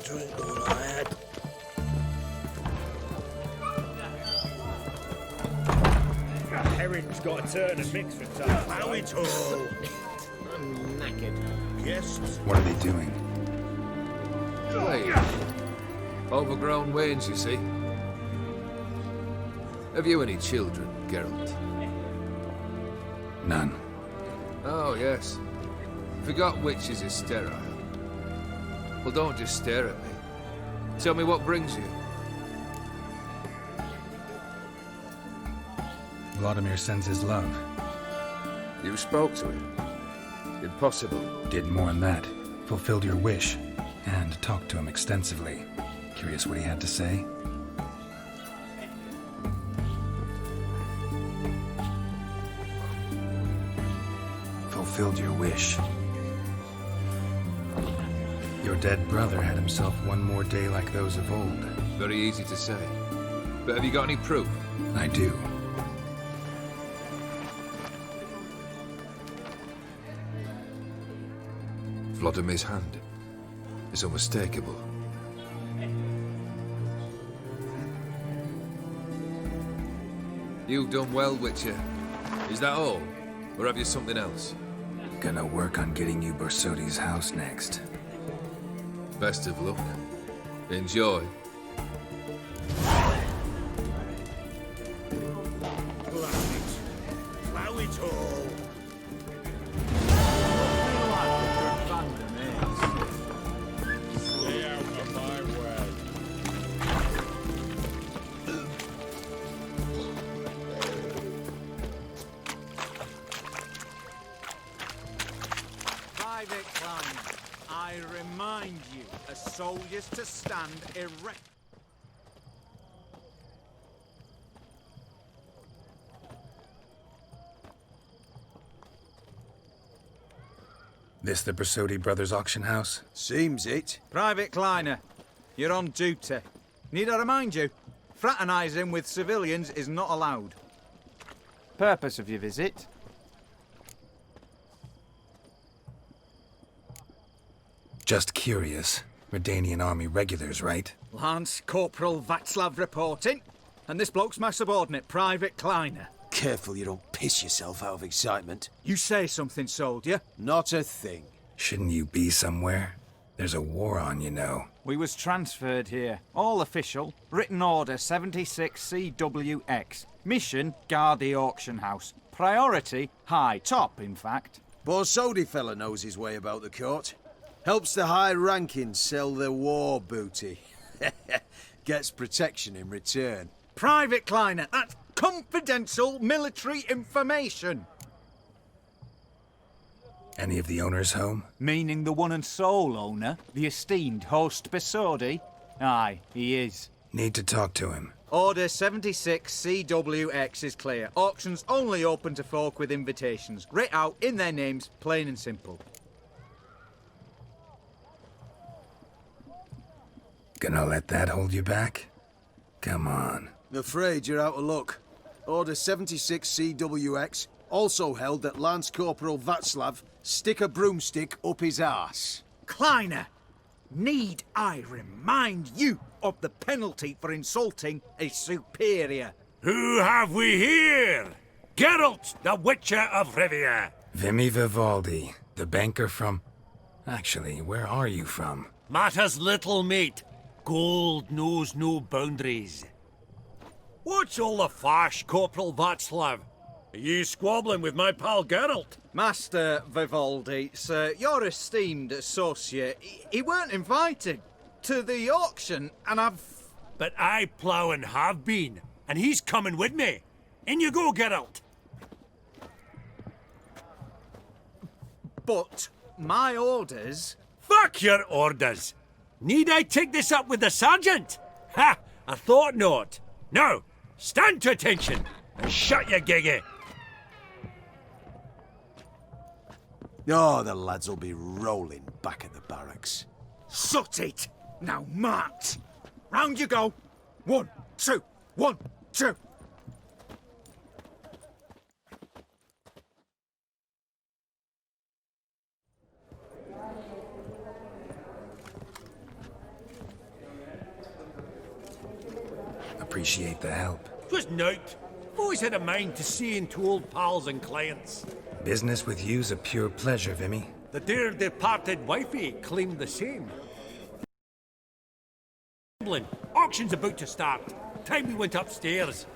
drink all I had. Herring's got a turn and mix for time. Allow it all. I'm knackered. Guests. What are they doing? Wait. Overgrown wains, you see. Have you any children, Geralt? None. Oh, yes. Forgot witches is sterile. Well, don't just stare at me. Tell me what brings you. Vladimir sends his love. You spoke to him. Impossible. Did more than that. Fulfilled your wish. And talked to him extensively. Curious what he had to say? Fulfilled your wish. Your dead brother had himself one more day like those of old. Very easy to say. But have you got any proof? I do. Vladimir's hand is unmistakable. You've done well, Witcher. Is that all? Or have you something else? Gonna work on getting you Borsodi's house next. Best of luck. Enjoy. Allow it all. Stay out of my way. Private Kleiner, I remind you, as soldiers to stand erect. This the Borsodi Brothers auction house? Seems it. Private Kleiner, you're on duty. Need I remind you, fraternizing with civilians is not allowed. Purpose of your visit? Just curious. Redanian army regulars, right? Lance Corporal Václav reporting, and this bloke's my subordinate, Private Kleiner. Careful you don't piss yourself out of excitement. You say something, soldier. Not a thing. Shouldn't you be somewhere? There's a war on, you know. We was transferred here. All official. Written order 76 CWX. Mission, guard the auction house. Priority, high. Top, in fact. Borsodi fella knows his way about the court. Helps the high rankings sell their war booty. Gets protection in return. Private Kleiner, that's confidential military information. Any of the owners home? Meaning the one and sole owner, the esteemed host Borsodi? Aye, he is. Need to talk to him. Order 76 CWX is clear. Auctions only open to folk with invitations. Writ out in their names, plain and simple. Gonna let that hold you back? Come on. Afraid you're out of luck. Order 76 CWX also held that Lance Corporal Václav stick a broomstick up his arse. Kleiner, need I remind you of the penalty for insulting a superior? Who have we here? Geralt, the Witcher of Rivia. Vimy Vivaldi, the banker from... Actually, where are you from? Matters little, mate. Gold knows no boundaries. What's all the fash, Corporal Václav? Are you squabbling with my pal Geralt? Master Vivaldi, sir, your esteemed associate, he weren't invited to the auction, and I've... But I plough and have been, and he's coming with me. In you go, Geralt. But my orders... Fuck your orders. Need I take this up with the sergeant? Ha! I thought not. Now, stand to attention and shut your giggy. Oh, the lads will be rolling back at the barracks. Sut it! Now march! Round you go! 1, 2, 1, 2! appreciate the help. Twas nowt. Always had a mind to seeing to old pals and clients. Business with you's a pure pleasure, Vimy. The dear departed wifey claimed the same. Auction's about to start. Time we went upstairs.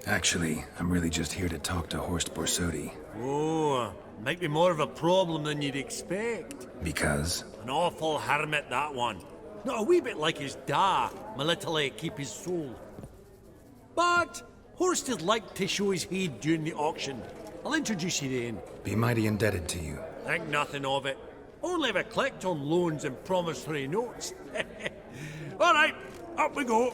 Actually, I'm really just here to talk to Horst Borsodi. Oh, might be more of a problem than you'd expect. Because? An awful hermit, that one. Not a wee bit like his da, my little keep his soul. But Horst would like to show his heed during the auction. I'll introduce you then. Be mighty indebted to you. Think nothing of it. Only if I collect on loans and promissory notes. All right, up we go.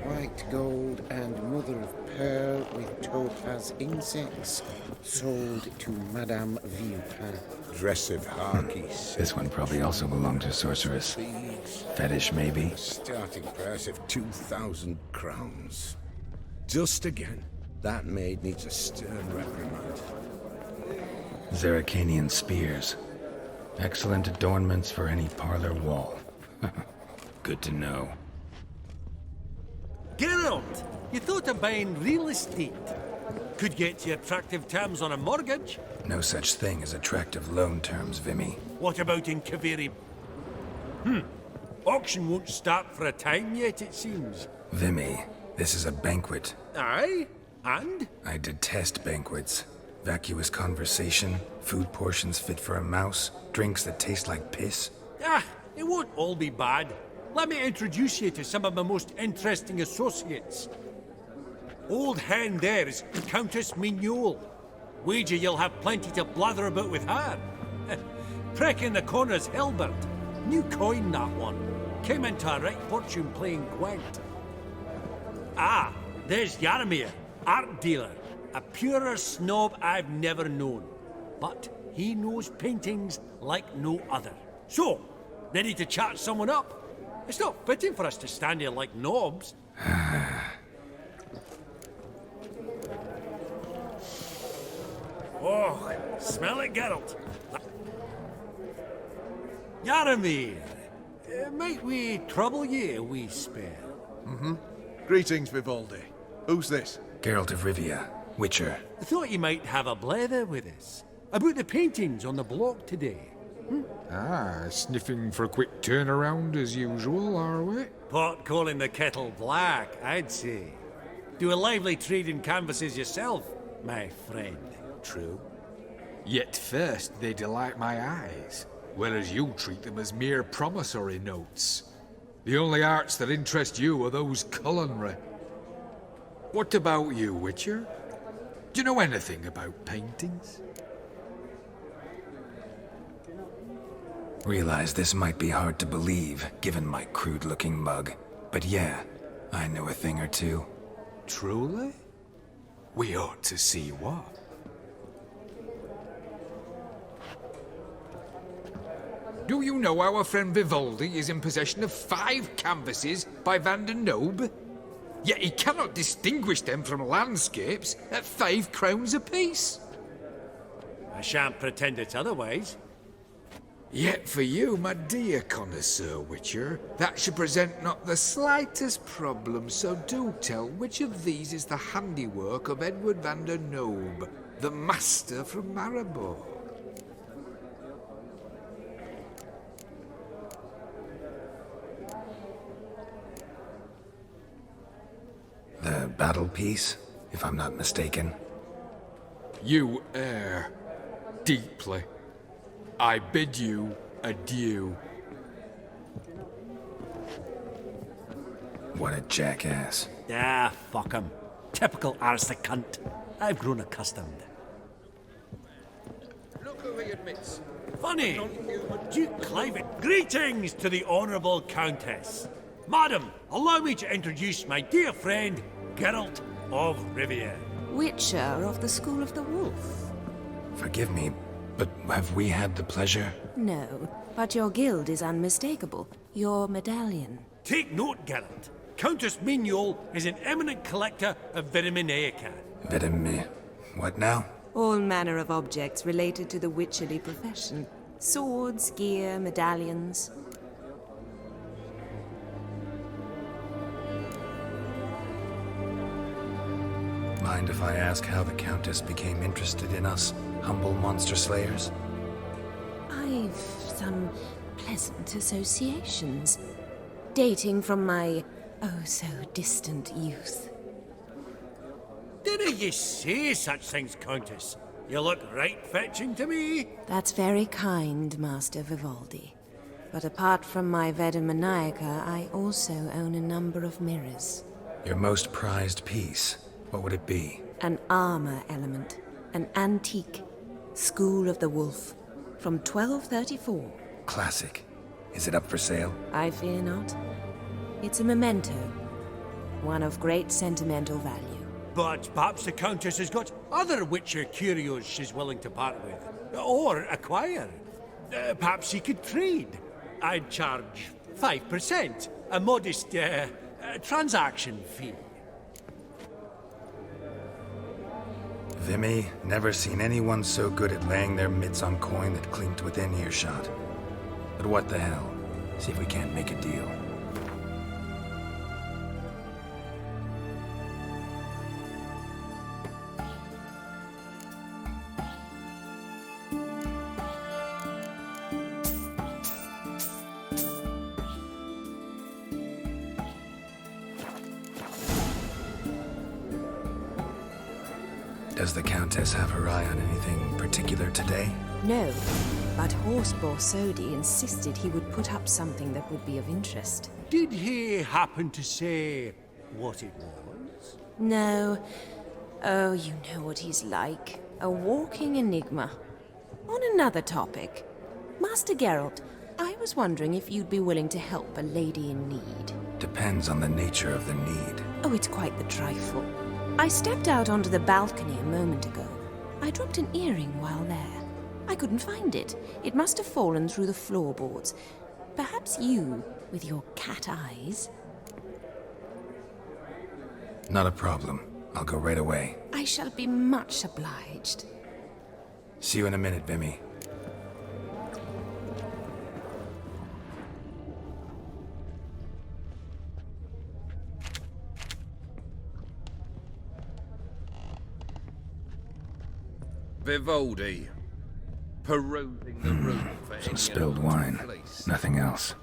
White gold and mother of pearl with topaz insects. Sold to Madame Villepin. Dress of harkies. This one probably also belonged to Sorceress. Fetish, maybe? Starting price of 2,000 crowns. Just again. That maid needs a stern reprimand. Zeracanian spears. Excellent adornments for any parlor wall. Good to know. Geralt, you thought of buying real estate. Could get you attractive terms on a mortgage. No such thing as attractive loan terms, Vimy. What about in Kaveri? Auction won't start for a time yet, it seems. Vimy, this is a banquet. Aye? And? I detest banquets. Vacuous conversation, food portions fit for a mouse, drinks that taste like piss. Ah, it won't all be bad. Let me introduce you to some of my most interesting associates. Old hen there is Countess Mignole. Wager you'll have plenty to blather about with her. Prick in the corner's Hilbert. New coin, that one. Came into a right fortune playing Gwent. Ah, there's Yaromir, art dealer. A purer snob I've never known. But he knows paintings like no other. So, ready to chat someone up? It's not fitting for us to stand here like knobs. Oh, smell it, Geralt. Yaromir, might we trouble ye a wee spell? Greetings, Vivaldi. Who's this? Geralt of Rivia, Witcher. I thought you might have a blether with us. About the paintings on the block today. Ah, sniffing for a quick turnaround as usual, are we? Pot calling the kettle black, I'd say. Do a lively trade in canvases yourself, my friend. True. Yet first they delight my eyes, whereas you treat them as mere promissory notes. The only arts that interest you are those culinary. What about you, Witcher? Do you know anything about paintings? Realize this might be hard to believe, given my crude-looking mug. But yeah, I know a thing or two. Truly? We ought to see what. Do you know our friend Vivaldi is in possession of 5 canvases by Van der Nobe? Yet he cannot distinguish them from landscapes at 5 crowns apiece. I shan't pretend it's otherwise. Yet for you, my dear connoisseur Witcher, that should present not the slightest problem, so do tell which of these is the handiwork of Edward van der Nobe, the master from Maribor. The battle piece, if I'm not mistaken. You err deeply. I bid you adieu. What a jackass. Ah, fuck him. Typical arse cunt. I've grown accustomed. Look who he admits. Funny, Duke Clive. Greetings to the Honourable Countess. Madam, allow me to introduce my dear friend, Geralt of Rivia. Witcher of the School of the Wolf. Forgive me, but have we had the pleasure? No, but your guild is unmistakable. Your medallion. Take note, Geralt. Countess Mignole is an eminent collector of Vitaminaica. What now? All manner of objects related to the witcherly profession. Swords, gear, medallions. Mind if I ask how the Countess became interested in us, humble monster slayers? I've some pleasant associations, dating from my oh-so-distant youth. Didn't you say such things, Countess? You look right fetching to me. That's very kind, Master Vivaldi. But apart from my Veda Maniaca, I also own a number of mirrors. Your most prized piece, what would it be? An armor element, an antique, School of the Wolf, from 1234. Classic. Is it up for sale? I fear not. It's a memento, one of great sentimental value. But perhaps the Countess has got other Witcher curios she's willing to part with. Or acquire. Perhaps he could trade. I'd charge 5%. A modest, transaction fee. Vimy, never seen anyone so good at laying their mitts on coin that clinked within earshot. But what the hell? See if we can't make a deal. Does the Countess have her eye on anything particular today? No, but Horse Borsodi insisted he would put up something that would be of interest. Did he happen to say what it was? No. Oh, you know what he's like. A walking enigma. On another topic, Master Geralt, I was wondering if you'd be willing to help a lady in need. Depends on the nature of the need. Oh, it's quite the trifle. I stepped out onto the balcony a moment ago. I dropped an earring while there. I couldn't find it. It must have fallen through the floorboards. Perhaps you, with your cat eyes... Not a problem. I'll go right away. I shall be much obliged. See you in a minute, Vimy. Vivaldi, perusing the room for Some any spilled unknown wine. place. Nothing else.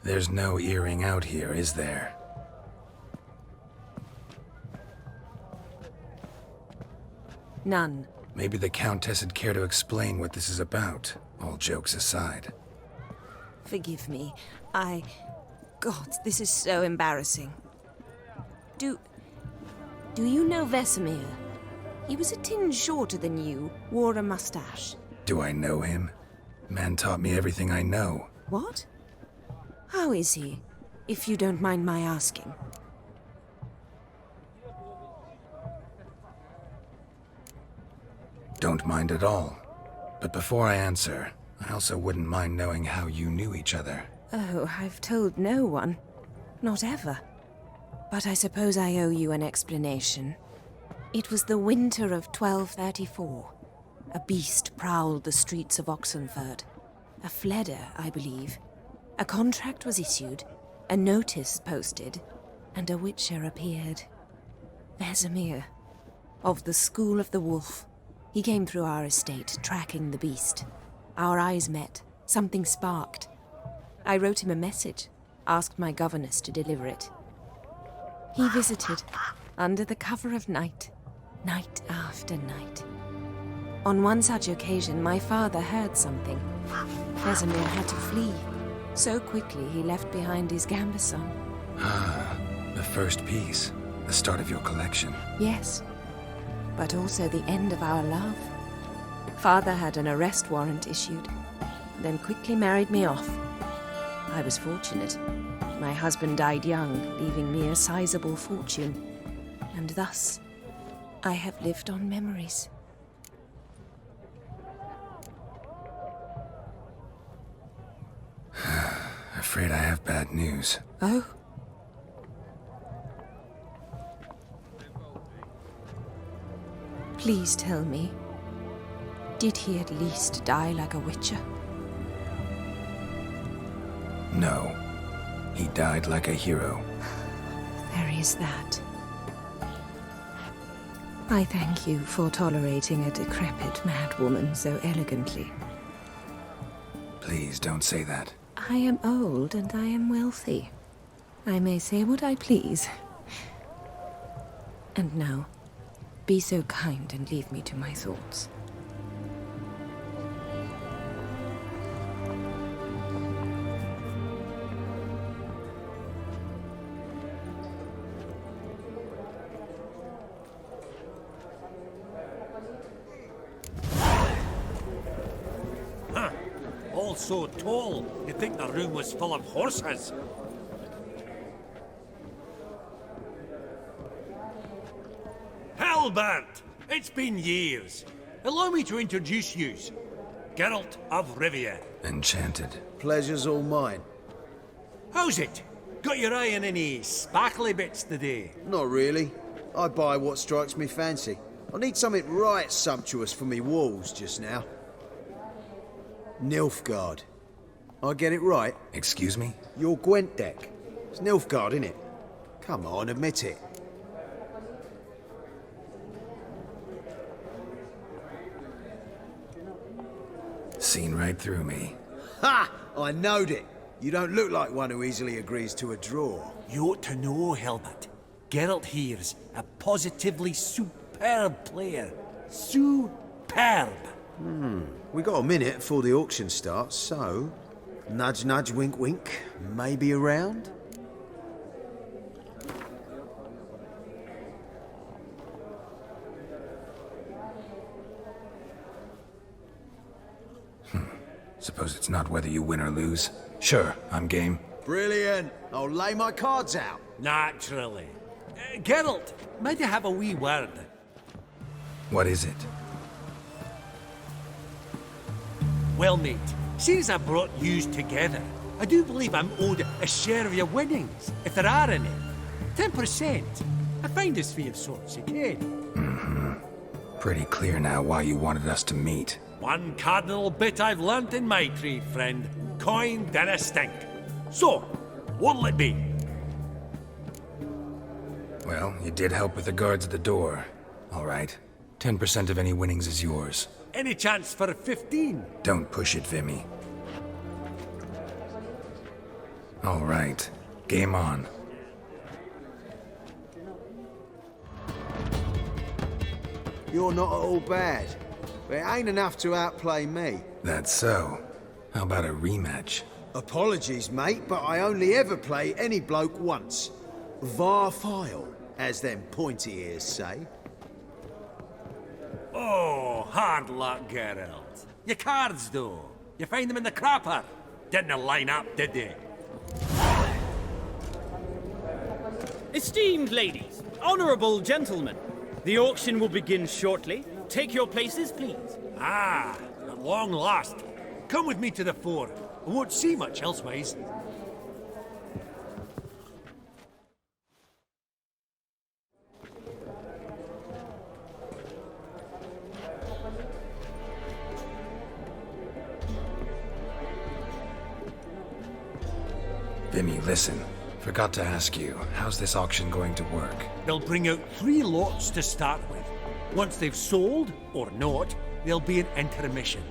There's no earring out here, is there? None. Maybe the Countess would care to explain what this is about, all jokes aside. Forgive me. God, this is so embarrassing. Do you know Vesemir? He was a tinge shorter than you, wore a mustache. Do I know him? Man taught me everything I know. What? How is he, if you don't mind my asking? Don't mind at all. But before I answer, I also wouldn't mind knowing how you knew each other. Oh, I've told no one. Not ever. But I suppose I owe you an explanation. It was the winter of 1234. A beast prowled the streets of Oxenford. A fleder, I believe. A contract was issued, a notice posted, and a witcher appeared. Vesemir, of the School of the Wolf. He came through our estate, tracking the beast. Our eyes met. Something sparked. I wrote him a message, asked my governess to deliver it. He visited, under the cover of night, night after night. On one such occasion, my father heard something. Vesemir had to flee. So quickly, he left behind his gambeson. Ah, the first piece. The start of your collection. Yes, but also the end of our love. Father had an arrest warrant issued, then quickly married me off. I was fortunate. My husband died young, leaving me a sizable fortune. And thus, I have lived on memories. Afraid I have bad news. Oh? Please tell me, did he at least die like a witcher? No. He died like a hero. There is that. I thank you for tolerating a decrepit madwoman so elegantly. Please don't say that. I am old and I am wealthy. I may say what I please. And now, be so kind and leave me to my thoughts. All so tall, you'd think the room was full of horses. Halbert! It's been years. Allow me to introduce yous. Geralt of Rivia. Enchanted. Pleasure's all mine. How's it? Got your eye on any sparkly bits today? Not really. I buy what strikes me fancy. I need something right sumptuous for me walls just now. Nilfgaard. I get it right? Excuse me? Your Gwent deck. It's Nilfgaard, innit? Come on, admit it. Seen right through me. Ha! I knowed it. You don't look like one who easily agrees to a draw. You ought to know, Helmut. Geralt here's a positively superb player. Superb! We got a minute before the auction starts, so... Nudge, nudge, wink, wink. Maybe around? Suppose it's not whether you win or lose. Sure, I'm game. Brilliant. I'll lay my cards out. Naturally. Geralt, might I have a wee word? What is it? Well, mate, seeing as I brought yous together, I do believe I'm owed a share of your winnings, if there are any. 10%. I find this fee of sorts, you can. Pretty clear now why you wanted us to meet. One cardinal bit I've learnt in my trade, friend. Coin dinna stink. So, what'll it be? Well, you did help with the guards at the door. All right. 10% of any winnings is yours. Any chance for 15? Don't push it, Vimy. All right. Game on. You're not at all bad. But it ain't enough to outplay me. That's so. How about a rematch? Apologies, mate, but I only ever play any bloke once. Var file, as them pointy ears say. Oh, hard luck, Geralt. Your cards, though. You find them in the crapper. Didn't line up, did they? Esteemed ladies, honorable gentlemen, the auction will begin shortly. Take your places, please. Ah, at long last. Come with me to the fore. I won't see much elsewise. Vimy, listen. Forgot to ask you, how's this auction going to work? They'll bring out 3 lots to start with. Once they've sold, or not, there'll be an intermission.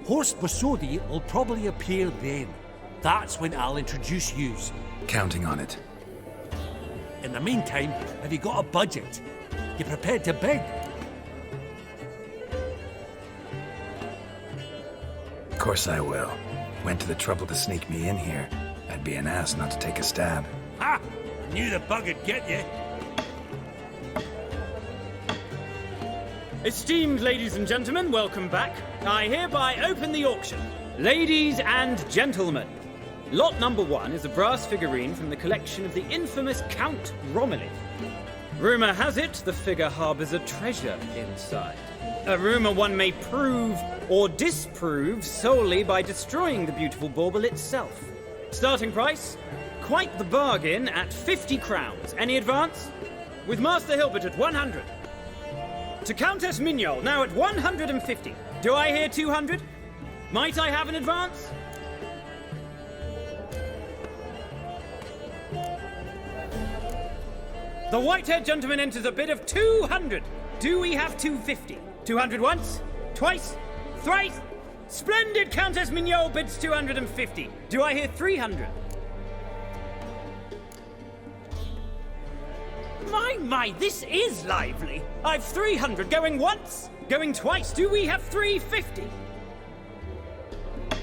Horse Bosodi will probably appear then. That's when I'll introduce yous. Counting on it. In the meantime, have you got a budget? You prepared to bid? Of course I will. Went to the trouble to sneak me in here. I'd be an ass not to take a stab. Ha! Knew the bug would get you. Esteemed ladies and gentlemen, welcome back. I hereby open the auction. Ladies and gentlemen, lot number 1 is a brass figurine from the collection of the infamous Count Romilly. Rumor has it the figure harbors a treasure inside. A rumor one may prove or disprove solely by destroying the beautiful bauble itself. Starting price, Quite the bargain at 50 crowns. Any advance? With Master Hilbert at 100. To Countess Mignol, now at 150. Do I hear 200? Might I have an advance? The white-haired gentleman enters a bid of 200. Do we have 250? 200 once? Twice? Thrice? Splendid! Countess Mignol bids 250. Do I hear 300? My, this is lively. I've 300 going once, going twice. Do we have 350?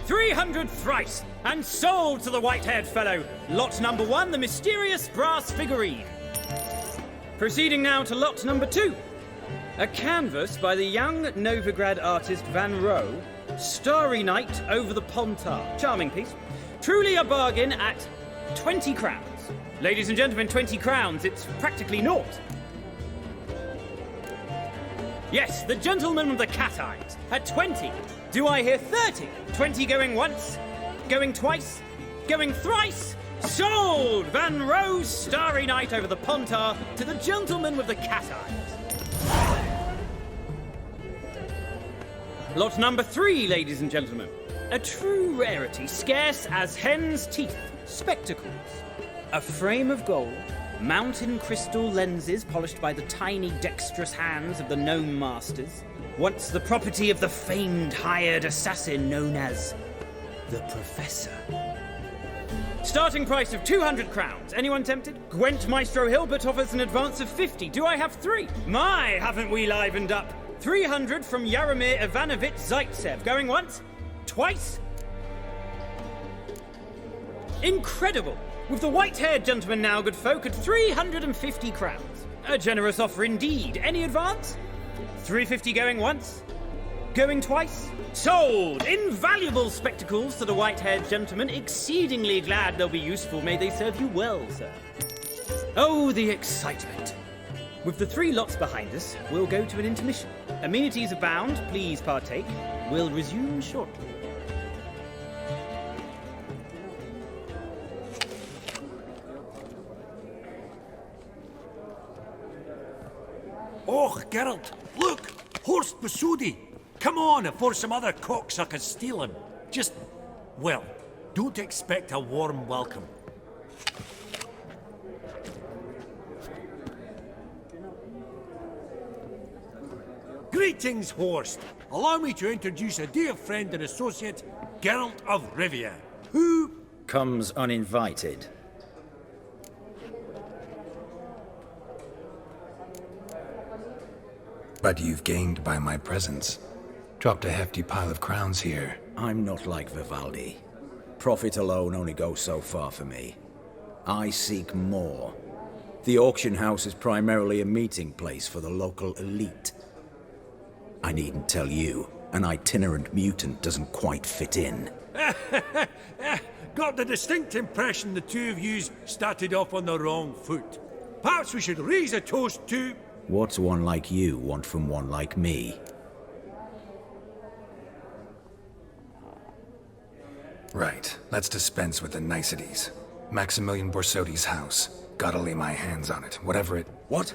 300 thrice, and sold to the white-haired fellow. Lot number 1, the mysterious brass figurine. Proceeding now to lot number 2. A canvas by the young Novigrad artist Van Rowe, Starry Night over the Pontar. Charming piece. Truly a bargain at 20 crowns. Ladies and gentlemen, 20 crowns, it's practically naught. Yes, the gentleman with the cat eyes at 20. Do I hear 30? 20 going once, going twice, going thrice. Sold! Van Rowe's Starry Night over the Pontar to the gentleman with the cat eyes. Lot number 3, ladies and gentlemen. A true rarity, scarce as hen's teeth. Spectacles. A frame of gold, mountain crystal lenses polished by the tiny dexterous hands of the gnome masters. Once the property of the famed hired assassin known as the Professor. Starting price of 200 crowns. Anyone tempted? Gwent Maestro Hilbert offers an advance of 50. Do I have 3? My, haven't we livened up? 300 from Yaromir Ivanovich Zaitsev. Going once? Twice? Incredible! With the white-haired gentleman now, good folk, at 350 crowns. A generous offer indeed. Any advance? 350 going once? Going twice? Sold! Invaluable spectacles to the white-haired gentleman. Exceedingly glad they'll be useful. May they serve you well, sir. Oh, the excitement. With the 3 lots behind us, we'll go to an intermission. Amenities abound. Please partake. We'll resume shortly. Oh, Geralt, look! Horst Basudi! Come on before some other cocksuckers steal him. Just, well, don't expect a warm welcome. Greetings, Horst. Allow me to introduce a dear friend and associate, Geralt of Rivia, who comes uninvited. But you've gained by my presence. Dropped a hefty pile of crowns here. I'm not like Vivaldi. Profit alone only goes so far for me. I seek more. The auction house is primarily a meeting place for the local elite. I needn't tell you, an itinerant mutant doesn't quite fit in. got the distinct impression the two of yous started off on the wrong foot. Perhaps we should raise a toast to... What's one like you want from one like me? Right. Let's dispense with the niceties. Maximilian Borsodi's house. Gotta lay my hands on it, whatever it... What?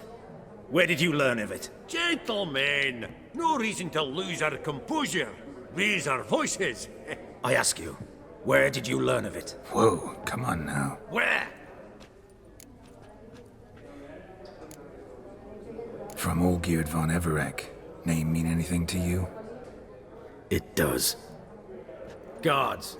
Where did you learn of it? Gentlemen, no reason to lose our composure. Raise our voices. I ask you, where did you learn of it? Whoa, come on now. Where? From Olgierd von Everek. Name mean anything to you? It does. Guards,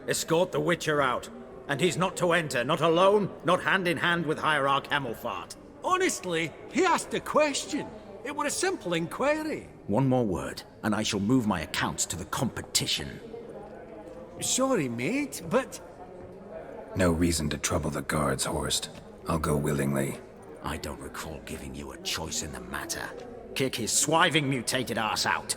escort the Witcher out. And he's not to enter, not alone, not hand in hand with Hierarch Hamelfart. Honestly, he asked a question. It were a simple inquiry. One more word, and I shall move my accounts to the competition. Sorry, mate, but... No reason to trouble the guards, Horst. I'll go willingly. I don't recall giving you a choice in the matter. Kick his swiving mutated ass out.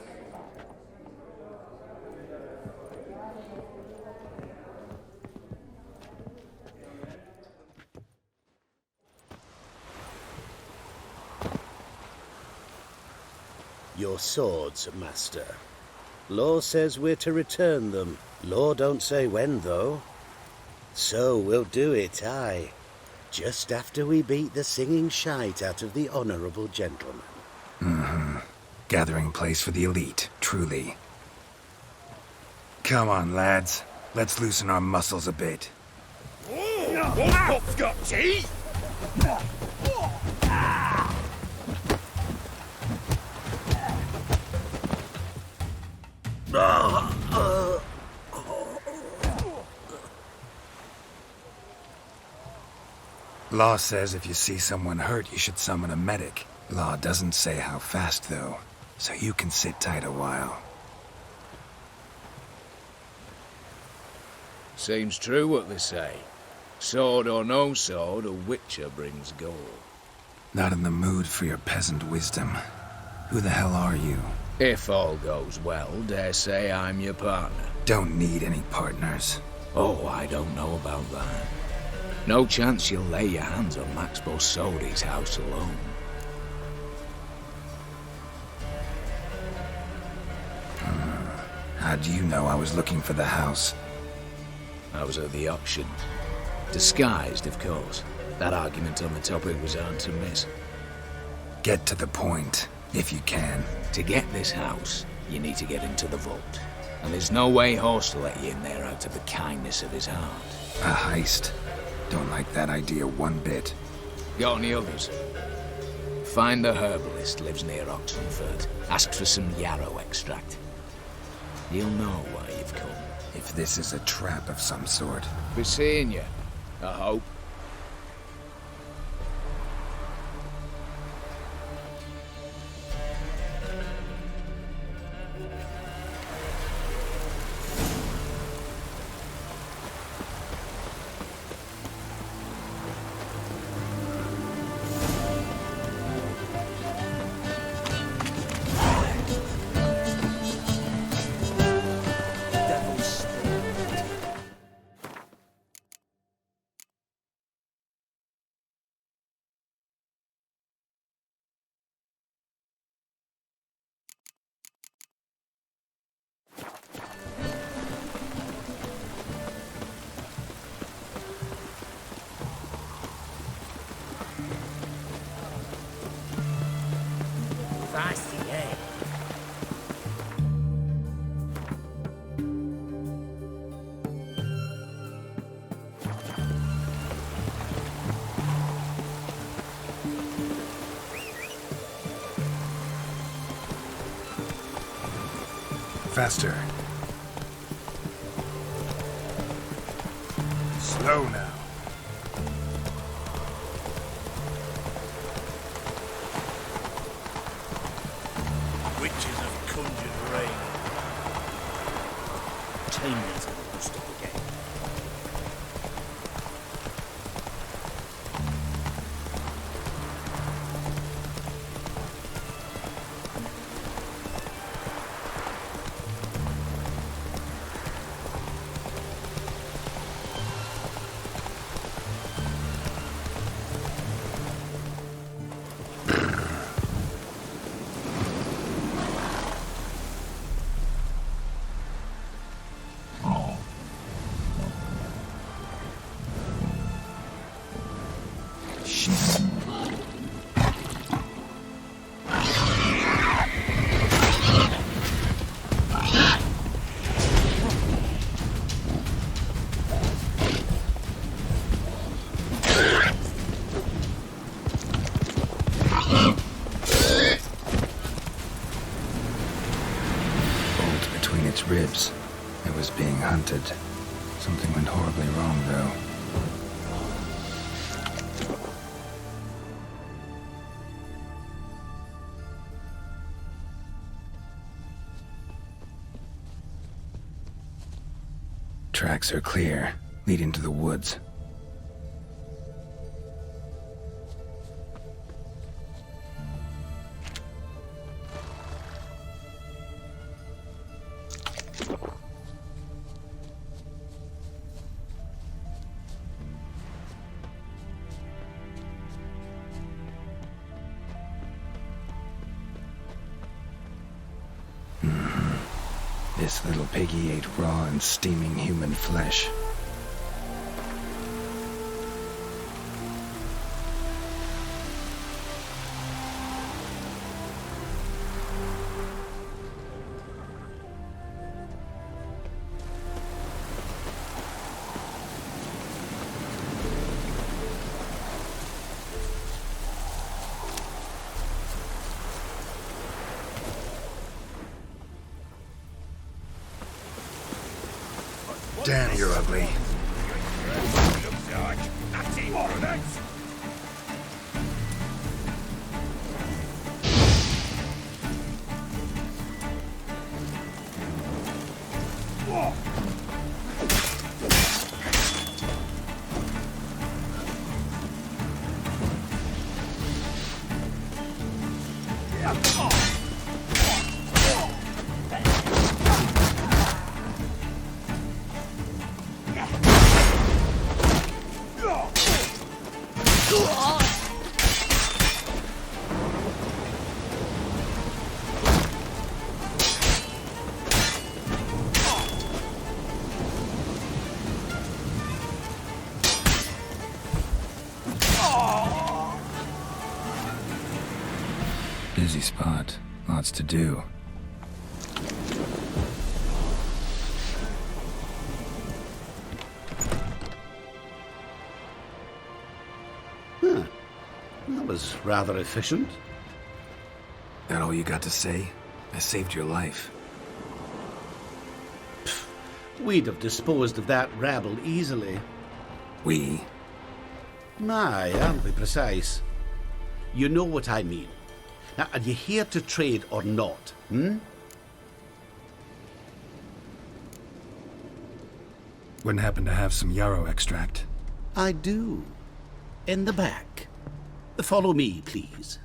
Your swords, Master. Law says we're to return them. Law don't say when, though. So we'll do it, aye. Just after we beat the singing shite out of the honourable gentleman. Mm-hmm. Gathering place for the elite, truly. Come on, lads. Let's loosen our muscles a bit. Wolf's got teeth! Law says if you see someone hurt, you should summon a medic. Law doesn't say how fast, though, so you can sit tight a while. Seems true what they say. Sword or no sword, a witcher brings gold. Not in the mood for your peasant wisdom. Who the hell are you? If all goes well, dare say I'm your partner. Don't need any partners. Oh, I don't know about that. No chance you'll lay your hands on Max Bosodi's house alone. How do you know I was looking for the house? I was at the auction. Disguised, of course. That argument on the topic was hard to miss. Get to the point, if you can. To get this house, you need to get into the vault. And there's no way Horse will let you in there out of the kindness of his heart. A heist. Don't like that idea one bit. Got any others? Find the herbalist, lives near Oxenford. Ask for some yarrow extract. You'll know why you've come. If this is a trap of some sort. Be seeing you, I hope. Faster. Slow now. Witches have conjured rain. Chambers gonna boost up again. Ribs. It was being hunted. Something went horribly wrong, though. Tracks are clear, leading to the woods. This little piggy ate raw and steaming human flesh. Damn, you're ugly. Busy spot. Lots to do. Huh. That was rather efficient. That all you got to say? I saved your life. We'd have disposed of that rabble easily. We? Aye, aren't we precise? You know what I mean. Now, are you here to trade or not, hmm? Wouldn't happen to have some yarrow extract? I do. In the back. Follow me, please.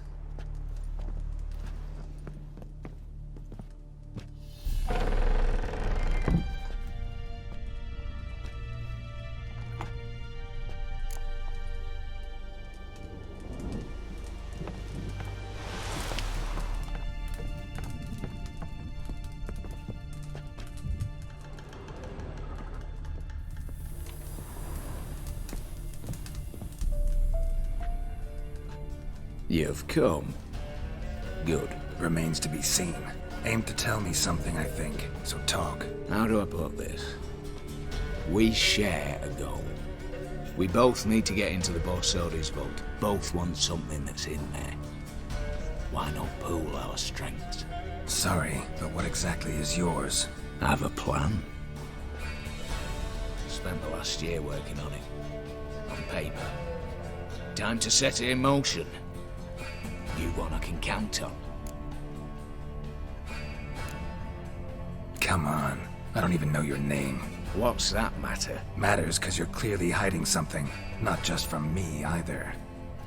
You've come. Good. Remains to be seen. Aim to tell me something, I think. So talk. How do I put this? We share a goal. We both need to get into the Borsodi's vault. Both want something that's in there. Why not pool our strengths? Sorry, but what exactly is yours? I have a plan. Spent the last year working on it. On paper. Time to set it in motion. You one I can count on. Come on. I don't even know your name. What's that matter? Matters because you're clearly hiding something. Not just from me, either.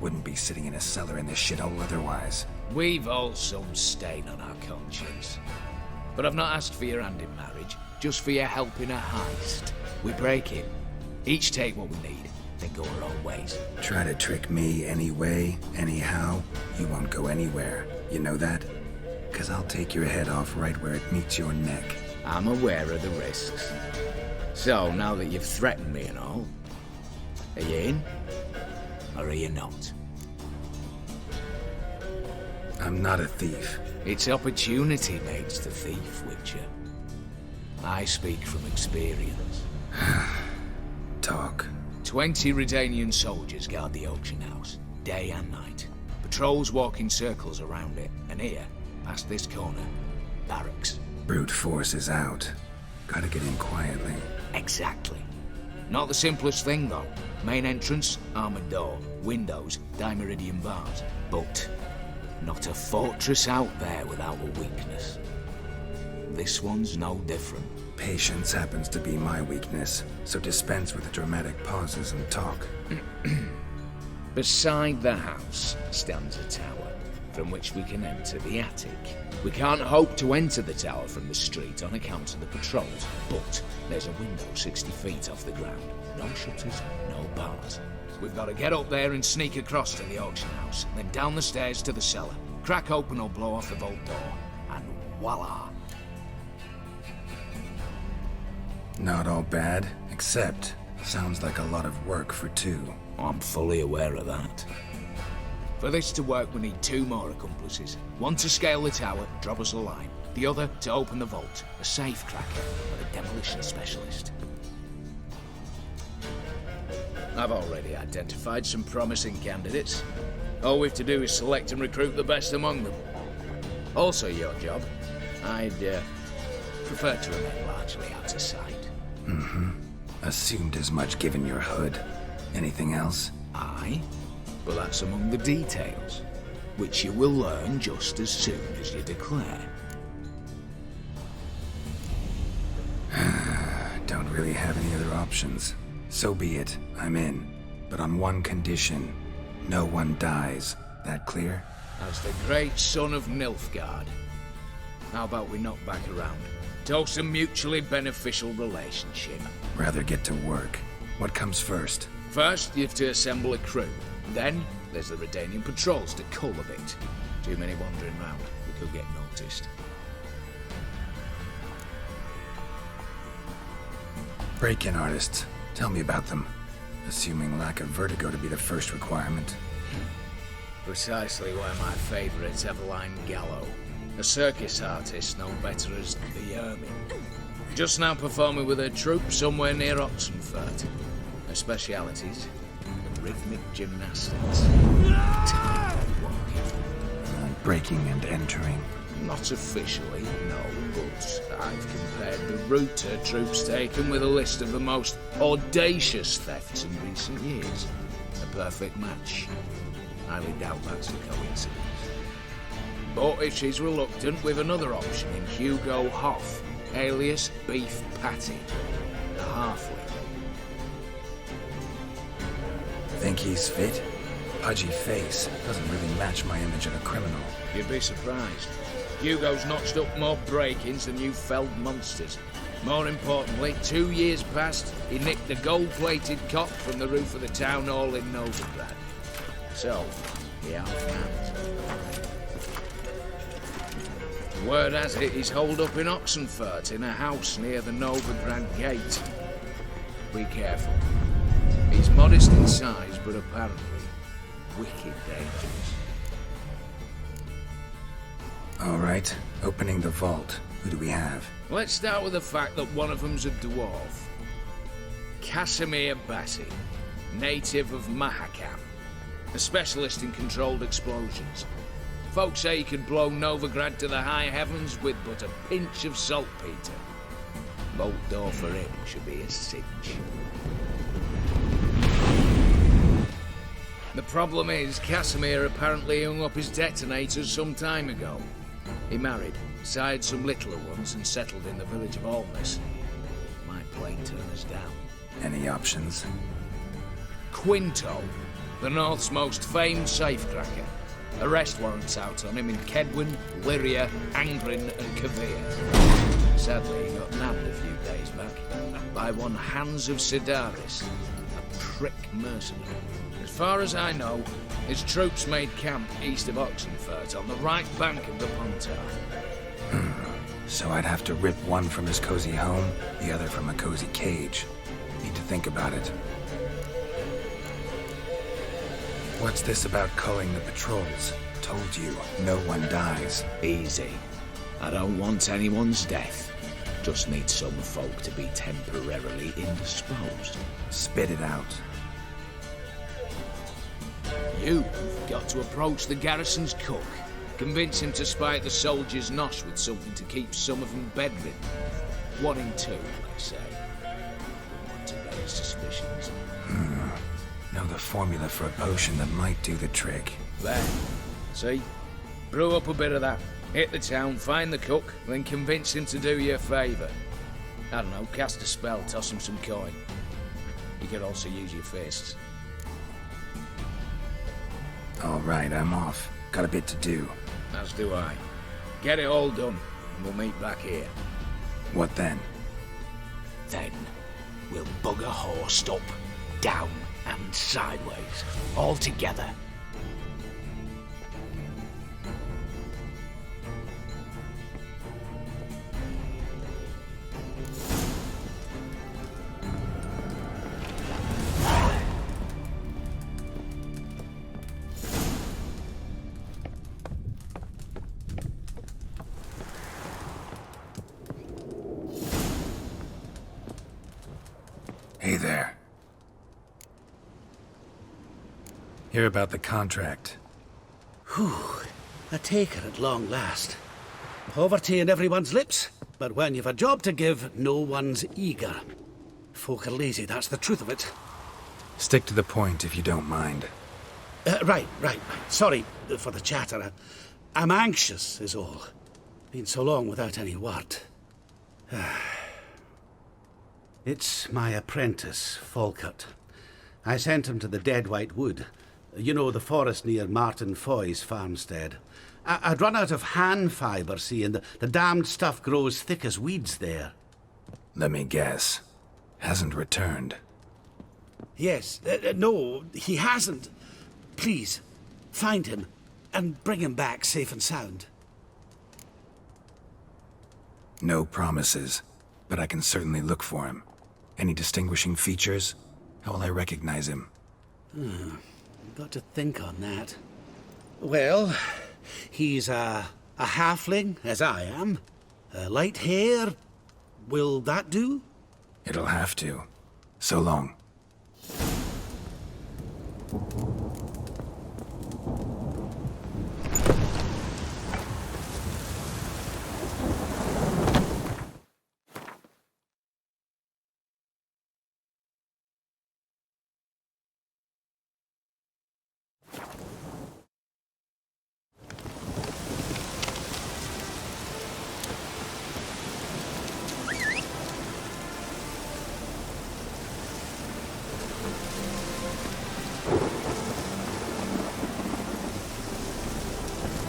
Wouldn't be sitting in a cellar in this shithole otherwise. We've all some stain on our conscience. But I've not asked for your hand in marriage, just for your help in a heist. We break it. Each take what we need, then go our own ways. Try to trick me anyway, anyhow, you won't go anywhere. You know that? Because I'll take your head off right where it meets your neck. I'm aware of the risks. So, now that you've threatened me and all, are you in? Or are you not? I'm not a thief. It's opportunity makes the thief, Witcher. I speak from experience. Talk. 20 Redanian soldiers guard the auction house, day and night. Patrols walk in circles around it, and here, past this corner, barracks. Brute force is out. Gotta get in quietly. Exactly. Not the simplest thing, though. Main entrance, armored door, windows, dimeridian bars. But not a fortress out there without a weakness. This one's no different. Patience happens to be my weakness, so dispense with the dramatic pauses and talk. Beside the house stands a tower, from which we can enter the attic. We can't hope to enter the tower from the street on account of the patrols, but there's a window 60 feet off the ground. No shutters, no bars. We've got to get up there and sneak across to the auction house, then down the stairs to the cellar, crack open or blow off the vault door, and voila! Not all bad, except sounds like a lot of work for two. I'm fully aware of that. For this to work, we need 2 more accomplices. One to scale the tower, drop us a line. The other to open the vault, a safe cracker, or a demolition specialist. I've already identified some promising candidates. All we have to do is select and recruit the best among them. Also your job. I'd prefer to remain largely out of sight. Mm-hmm. Assumed as much given your hood. Anything else? Aye, but that's among the details, which you will learn just as soon as you declare. Don't really have any other options. So be it, I'm in. But on one condition. No one dies. That clear? As the great son of Nilfgaard. How about we knock back around? Toast a mutually beneficial relationship. Rather get to work. What comes first? First, you have to assemble a crew. Then, there's the Redanian patrols to cull a bit. Too many wandering round. We could get noticed. Break-in artists. Tell me about them. Assuming lack of vertigo to be the first requirement. Precisely why my favourite's EVELINE GALLO. A circus artist known better as the Ermine. Just now performing with her troupe somewhere near Oxenfurt. Her specialities, rhythmic gymnastics. Tired walking. Breaking and entering. Not officially, no, but I've compared the route her troope's taken with a list of the most audacious thefts in recent years. A perfect match. Highly doubt that's a coincidence. But if she's reluctant, we've another option in Hugo Hoff, alias Beef Patty, the halfling. Think he's fit? Pudgy face doesn't really match my image of a criminal. You'd be surprised. Hugo's notched up more break-ins than you felled monsters. More importantly, 2 years past, he nicked a gold-plated cock from the roof of the town hall in Novigrad. So, he outflanked. Word has it he's holed up in Oxenfurt in a house near the Novigrad gate. Be careful. He's modest in size, but apparently wicked dangerous. All right, opening the vault. Who do we have? Let's start with the fact that one of them's a dwarf. Casimir Bassi, native of Mahakam. A specialist in controlled explosions. Folks say he could blow Novigrad to the high heavens with but a pinch of saltpeter. Bolt door for him should be a cinch. The problem is, Casimir apparently hung up his detonators some time ago. He married, sired some littler ones, and settled in the village of Alness. Might plain turn us down. Any options? Quinto, the North's most famed safecracker. Arrest warrants out on him in Kedwin, Lyria, Angrin, and Kavir. Sadly, he got nabbed a few days back by one Hans of Sidaris, a prick mercenary. As far as I know, his troops made camp east of Oxenfurt on the right bank of the Pontar. So I'd have to rip one from his cozy home, the other from a cozy cage. Need to think about it. What's this about culling the patrols? Told you, no one dies. Easy. I don't want anyone's death. Just need some folk to be temporarily indisposed. Spit it out. You've got to approach the garrison's cook. Convince him to spike the soldiers' nosh with something to keep some of them bedridden. 1 in 2, let's say. Wouldn't want to raise suspicions. Know the formula for a potion that might do the trick. There. See? Brew up a bit of that. Hit the town, find the cook, then convince him to do you a favour. I don't know, cast a spell, toss him some coin. You could also use your fists. All right, I'm off. Got a bit to do. As do I. Get it all done, and we'll meet back here. What then? Then, we'll bugger horsed up, down, and sideways, all together. Hey there. Hear about the contract. Whew, a taker at long last. Poverty in everyone's lips, but when you've a job to give, no one's eager. Folk are lazy, that's the truth of it. Stick to the point if you don't mind. Right. Sorry for the chatter. I'm anxious, is all. Been so long without any word. It's my apprentice, Falkert. I sent him to the Dead White Wood. You know, the forest near Martin Foy's farmstead. I'd run out of hand fibre, see, and the damned stuff grows thick as weeds there. Let me guess. Hasn't returned. Yes, no, he hasn't. Please, find him and bring him back safe and sound. No promises, but I can certainly look for him. Any distinguishing features? How will I recognize him? Got to think on that. Well, he's a halfling, as I am. Light hair. Will that do? It'll have to. So long.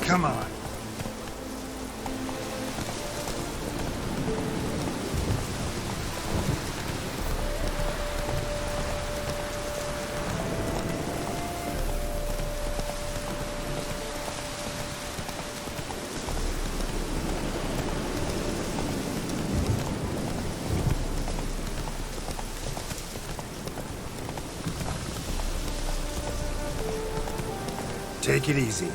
Come on. Take it easy.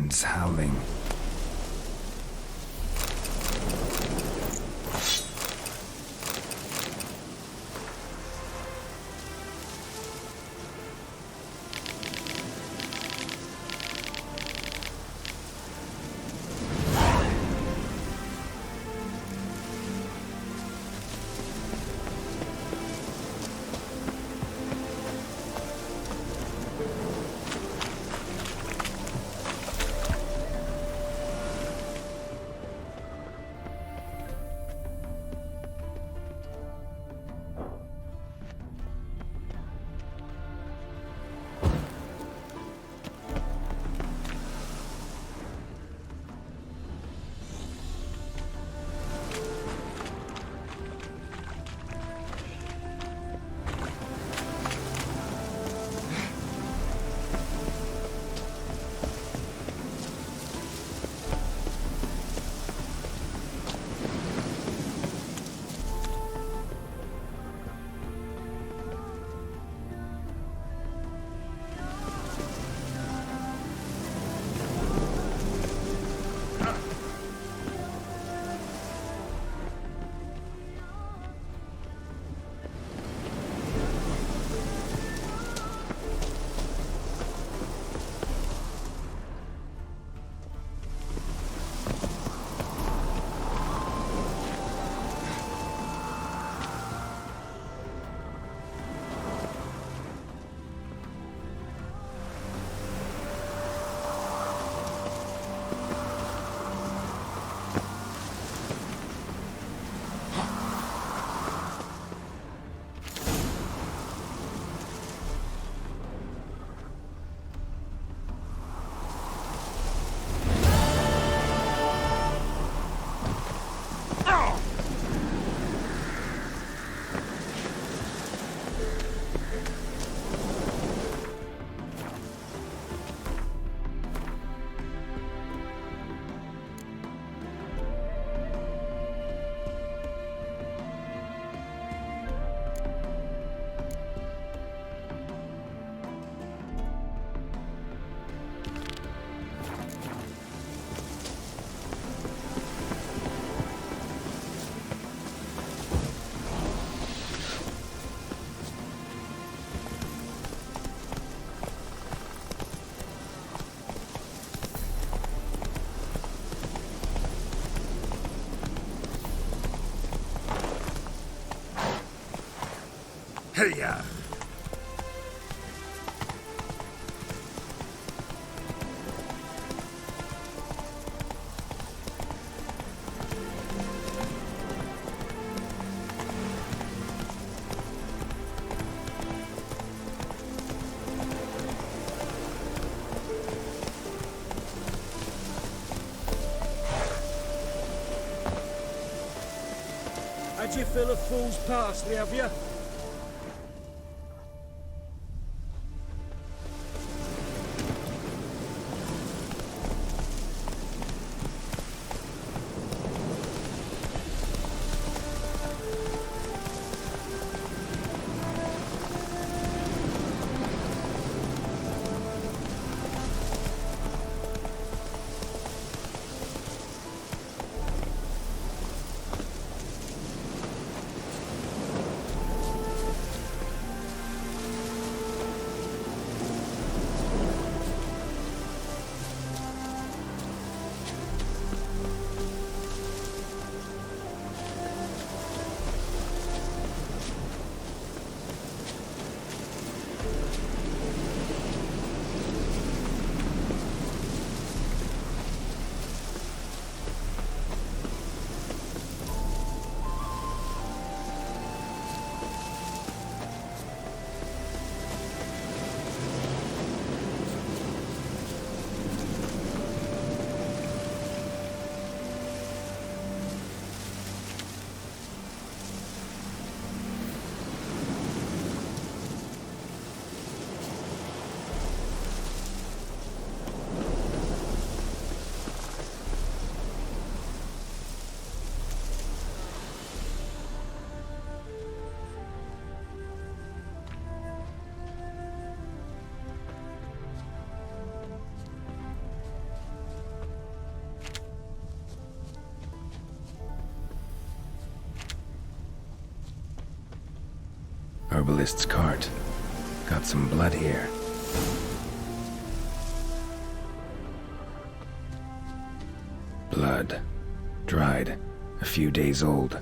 wind's howling. Hey-ya! Had you fill of fool's parsley, have you? herbalist's cart. Got some blood here. Blood. Dried. A few days old.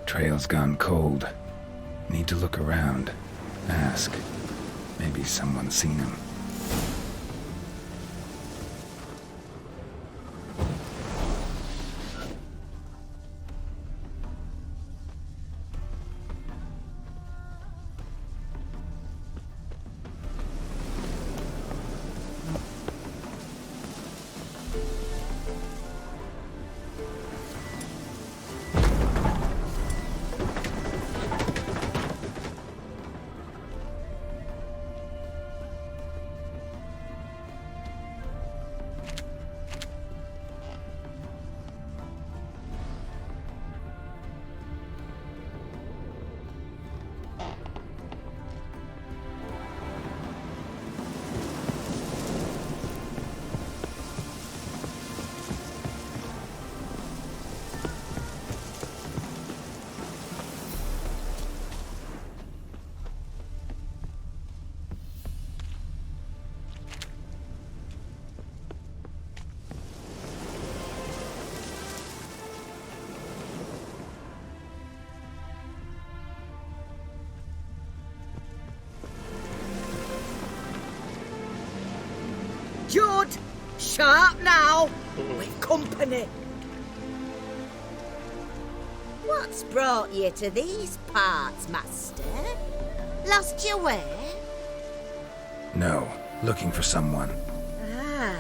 Trail's gone cold. Need to look around. Ask. Maybe someone's seen him. Judd! Sharp now! We've company! What's brought you to these parts, master? Lost your way? No. Looking for someone. Ah,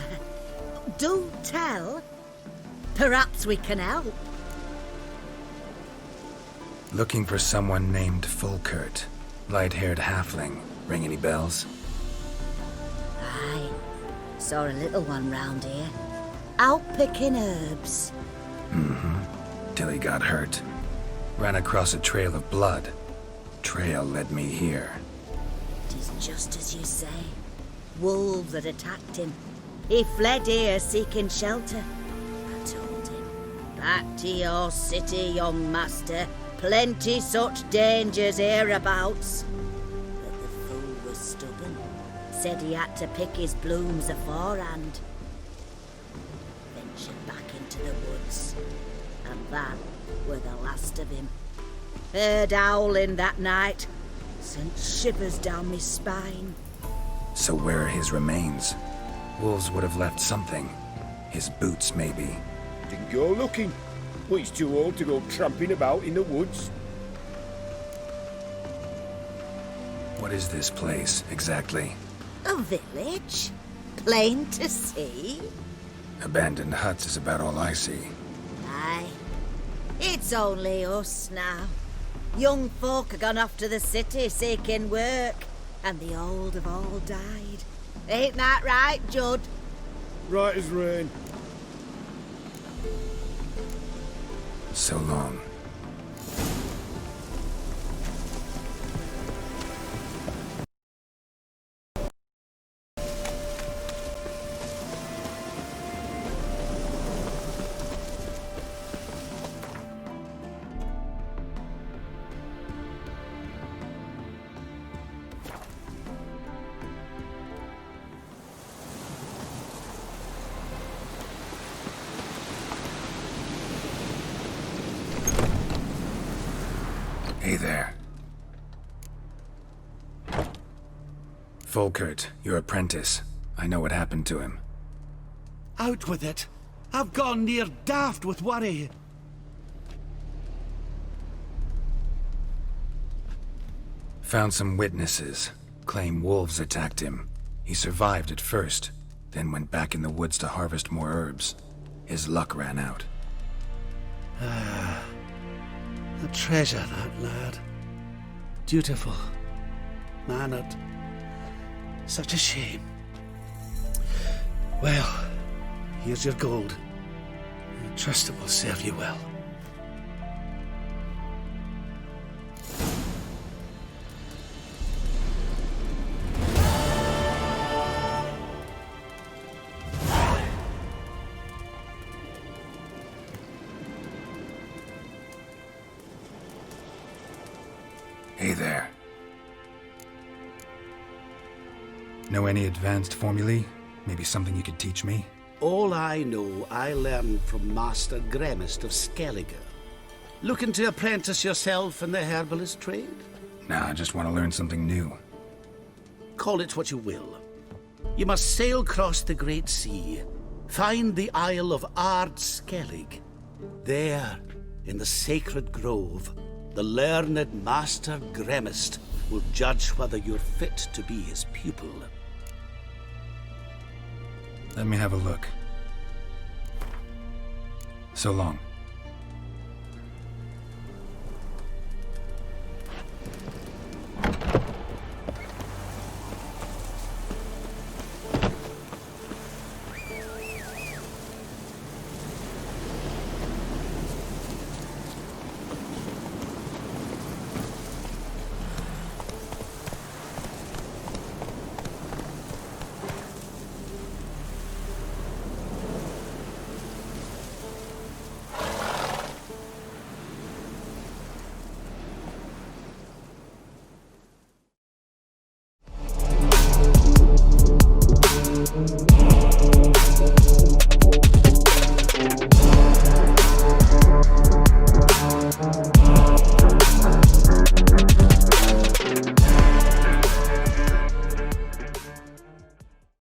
do tell. Perhaps we can help. Looking for someone named Fulkert. Light-haired halfling. Ring any bells? Aye. Saw a little one round here. Out picking herbs. Till he got hurt. Ran across a trail of blood. Trail led me here. It is just as you say. Wolves had attacked him. He fled here seeking shelter. I told him, back to your city, young master. Plenty such dangers hereabouts. But the fool was stubborn. Said he had to pick his blooms aforehand. Ventured back into the woods. And that were the last of him. Heard howling that night. Sent shivers down my spine. So where are his remains? Wolves would have left something. His boots, maybe. Didn't go looking. But he's too old to go tramping about in the woods. What is this place, exactly? A village? Plain to see? Abandoned huts is about all I see. Aye. It's only us now. Young folk have gone off to the city seeking work, and the old have all died. Ain't that right, Judd? Right as rain. So long. Hey there. Fulkert, your apprentice. I know what happened to him. Out with it. I've gone near daft with worry. Found some witnesses. Claim wolves attacked him. He survived at first, then went back in the woods to harvest more herbs. His luck ran out. A treasure, that lad. Dutiful. Mannered. Such a shame. Well, here's your gold. I trust it will serve you well. Hey there. Know any advanced formulae? Maybe something you could teach me? All I know, I learned from Master Gremist of Skellige. Looking to apprentice yourself in the herbalist trade? Nah, I just want to learn something new. Call it what you will. You must sail across the Great Sea, find the Isle of Ard Skellig. There, in the sacred grove, the learned Master Gremist will judge whether you're fit to be his pupil. Let me have a look. So long.